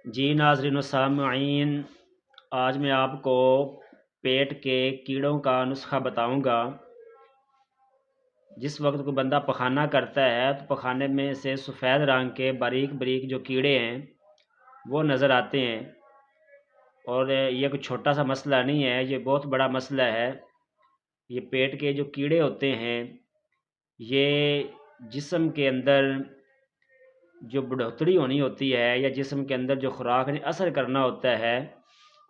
جی ناظرین و سامعین، آج میں آپ کو پیٹ کے کیڑوں کا نسخہ بتاؤں گا۔ جس وقت کوئی بندہ پخانہ کرتا ہے تو پخانے میں سے سفید رنگ کے باریک باریک جو کیڑے ہیں وہ نظر آتے ہیں، اور یہ کوئی چھوٹا سا مسئلہ نہیں ہے، یہ بہت بڑا مسئلہ ہے۔ یہ پیٹ کے جو کیڑے ہوتے ہیں یہ جسم کے اندر جو بڑھوتری ہونی ہوتی ہے یا جسم کے اندر جو خوراک نے اثر کرنا ہوتا ہے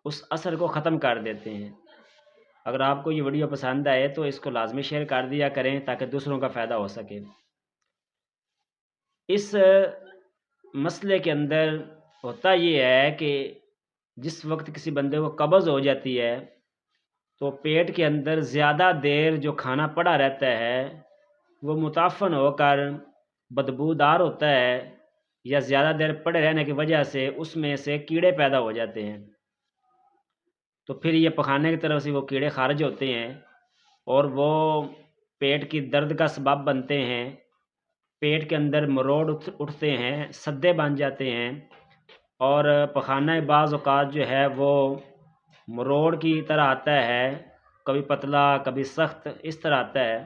اس اثر کو ختم کر دیتے ہیں۔ اگر آپ کو یہ ویڈیو پسند آئے تو اس کو لازمی شیئر کر دیا کریں تاکہ دوسروں کا فائدہ ہو سکے۔ اس مسئلے کے اندر ہوتا یہ ہے کہ جس وقت کسی بندے کو قبض ہو جاتی ہے تو پیٹ کے اندر زیادہ دیر جو کھانا پڑا رہتا ہے وہ متعفن ہو کر بدبودار ہوتا ہے، یا زیادہ دیر پڑے رہنے کی وجہ سے اس میں سے کیڑے پیدا ہو جاتے ہیں، تو پھر یہ پخانے کی طرف سے وہ کیڑے خارج ہوتے ہیں اور وہ پیٹ کی درد کا سبب بنتے ہیں۔ پیٹ کے اندر مروڑ اٹھتے ہیں، سدے بن جاتے ہیں، اور پخانہ بعض اوقات جو ہے وہ مروڑ کی طرح آتا ہے، کبھی پتلا کبھی سخت اس طرح آتا ہے۔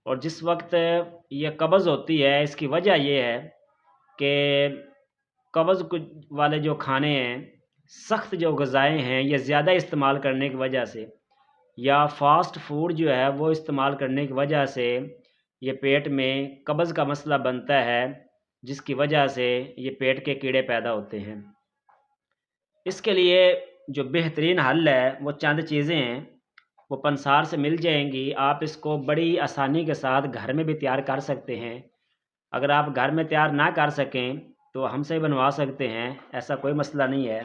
اور جس وقت یہ قبض ہوتی ہے اس کی وجہ یہ ہے کہ قبض والے جو کھانے ہیں، سخت جو غذائیں ہیں، یہ زیادہ استعمال کرنے کی وجہ سے یا فاسٹ فوڈ جو ہے وہ استعمال کرنے کی وجہ سے یہ پیٹ میں قبض کا مسئلہ بنتا ہے، جس کی وجہ سے یہ پیٹ کے کیڑے پیدا ہوتے ہیں۔ اس کے لیے جو بہترین حل ہے وہ چند چیزیں ہیں، وہ پنسار سے مل جائیں گی۔ آپ اس کو بڑی آسانی کے ساتھ گھر میں بھی تیار کر سکتے ہیں۔ اگر آپ گھر میں تیار نہ کر سکیں تو ہم سے بنوا سکتے ہیں، ایسا کوئی مسئلہ نہیں ہے۔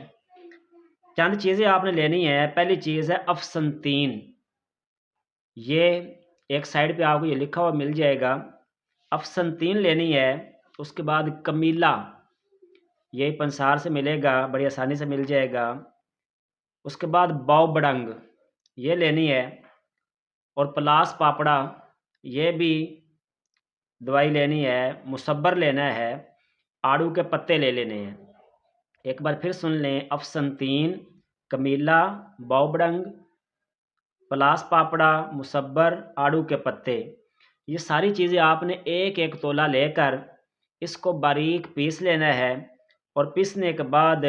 چند چیزیں آپ نے لینی ہے۔ پہلی چیز ہے افسنتین، یہ ایک سائڈ پہ آپ کو یہ لکھا ہوا مل جائے گا، افسنتین لینی ہے۔ اس کے بعد کمیلا، یہ پنسار سے ملے گا، بڑی آسانی سے مل جائے گا۔ اس کے بعد باؤ بڑنگ یہ لینی ہے، اور پلاس پاپڑا یہ بھی دوائی لینی ہے، مصبر لینا ہے، آڑو کے پتے لے لینے ہیں۔ ایک بار پھر سن لیں، افسنتین، کمیلا، باؤ بڑنگ، پلاس پاپڑا، مصبر، آڑو کے پتے، یہ ساری چیزیں آپ نے ایک ایک تولہ لے کر اس کو باریک پیس لینا ہے۔ اور پیسنے کے بعد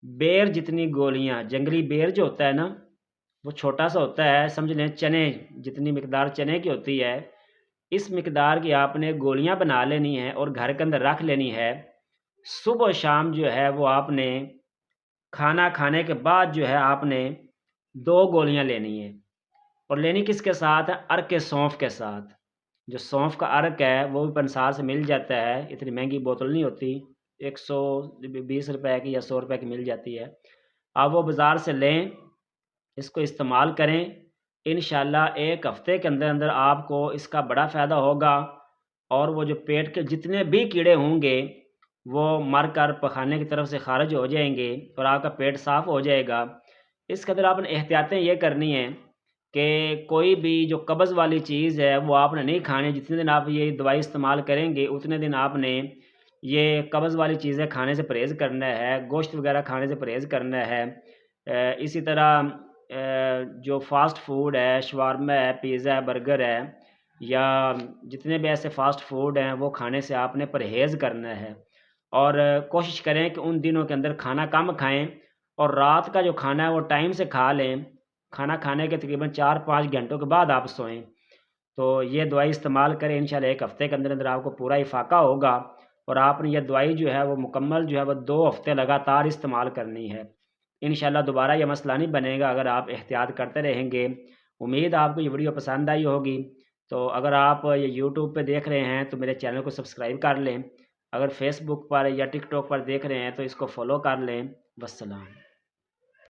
بیر جتنی گولیاں، جنگلی بیر جو ہوتا ہے نا وہ چھوٹا سا ہوتا ہے، سمجھ لیں چنے جتنی مقدار چنے کی ہوتی ہے، اس مقدار کی آپ نے گولیاں بنا لینی ہیں اور گھر کے اندر رکھ لینی ہے۔ صبح و شام جو ہے وہ آپ نے کھانا کھانے کے بعد جو ہے آپ نے 2 گولیاں لینی ہیں، اور لینی کس کے ساتھ؟ عرق سونف کے ساتھ۔ جو سونف کا عرق ہے وہ بھی پنسار سے مل جاتا ہے، اتنی مہنگی بوتل نہیں ہوتی، 120 روپے کی یا 100 روپے کی مل جاتی ہے۔ آپ وہ بازار سے لیں، اس کو استعمال کریں، انشاءاللہ ایک ہفتے کے اندر اندر آپ کو اس کا بڑا فائدہ ہوگا، اور وہ جو پیٹ کے جتنے بھی کیڑے ہوں گے وہ مر کر پخانے کی طرف سے خارج ہو جائیں گے اور آپ کا پیٹ صاف ہو جائے گا۔ اس کے اندر آپ نے احتیاطیں یہ کرنی ہیں کہ کوئی بھی جو قبض والی چیز ہے وہ آپ نے نہیں کھانی۔ جتنے دن آپ یہ دوائی استعمال کریں گے اتنے دن آپ نے یہ قبض والی چیزیں کھانے سے پرہیز کرنا ہے، گوشت وغیرہ کھانے سے پرہیز کرنا ہے۔ اسی طرح جو فاسٹ فوڈ ہے، شاورما ہے، پیزا ہے، برگر ہے، یا جتنے بھی ایسے فاسٹ فوڈ ہیں وہ کھانے سے آپ نے پرہیز کرنا ہے، اور کوشش کریں کہ ان دنوں کے اندر کھانا کم کھائیں، اور رات کا جو کھانا ہے وہ ٹائم سے کھا لیں۔ کھانا کھانے کے تقریباً 4-5 گھنٹوں کے بعد آپ سوئیں۔ تو یہ دوائی استعمال کریں، انشاءاللہ ایک ہفتے کے اندر اندر آپ کو پورا افاقہ ہوگا، اور آپ نے یہ دوائی جو ہے وہ مکمل جو ہے وہ 2 ہفتے لگاتار استعمال کرنی ہے۔ انشاءاللہ دوبارہ یہ مسئلہ نہیں بنے گا اگر آپ احتیاط کرتے رہیں گے۔ امید آپ کو یہ ویڈیو پسند آئی ہوگی، تو اگر آپ یہ یوٹیوب پہ دیکھ رہے ہیں تو میرے چینل کو سبسکرائب کر لیں، اگر فیس بک پر یا ٹک ٹاک پر دیکھ رہے ہیں تو اس کو فالو کر لیں۔ والسلام۔